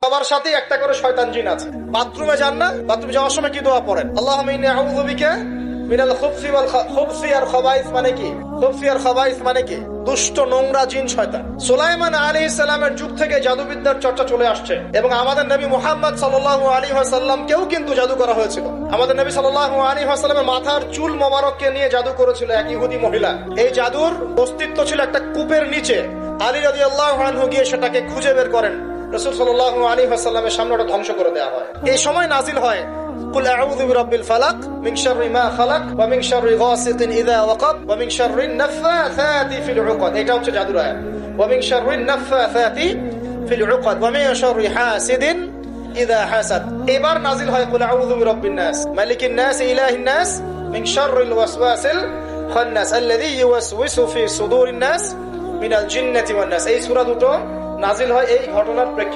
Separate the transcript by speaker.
Speaker 1: সবার সাথে একটা করে শয়তান জিন আছে। বাথরুমে যান না, বাথরুমে যাওয়ার সময় কি দোয়া পড়েন? আল্লাহুম্মা ইন্নী আউযু বিকা মিনাল খুবসি আর খাবাইস মানে কি? খুবসি আর খাবাইস মানে কি? দুষ্ট নোংরা জিন শয়তান। সুলাইমান আলাইহিস সালামের যুগ থেকে জাদুবিদ্যার চর্চা চলে আসছে এবং আমাদের নবী মুহাম্মদ সাল্লাল্লাহু আলাইহি ওয়াসাল্লামকেও কিন্তু জাদু করা হয়েছিল। আমাদের নবী সাল্লাল্লাহু আলাইহি ওয়াসাল্লামের মাথার চুল মোবারককে নিয়ে জাদু করেছিল এক ইহুদি মহিলা। এই জাদুর অস্তিত্ব ছিল একটা কূপের নিচে। আলী রাদিয়াল্লাহু আনহু গিয়ে সেটাকে খুঁজে বের করেন। রাসূল সাল্লাল্লাহু আলাইহি ওয়াসাল্লামের সামনে ওটা ধ্বংস করে দেওয়া হয়। এই সময় নাজিল হয় কুল আউযু বিরাব্বিল ফালাক মিন শাররি মা খালাক ওয়া মিন শাররি গাসিকিন ইযা ওয়াকাব ওয়া মিন শাররিন নাফাসাতি ফিল উকাদ। এটা হচ্ছে জাদুর আয়াত। ওয়া মিন শাররিন নাফাসাতি ফিল উকাদ ওয়া মিন শাররি হাসিদিন ইযা হাসাদ। এবার নাজিল হয় কুল আউযু বিরাব্বিন নাস মালিকিন নাস ইলাহিন নাস মিন শাররিল ওয়াসওয়াসিল খান্নাস আল্লাযী ইউওয়াসওয়িসু ফি সুদুরিন নাস মিনাল জিন্নাতি ওয়ান নাস। এই সূরা দুটো নাজিল হয় এই ঘটনার প্রেক্ষিতে।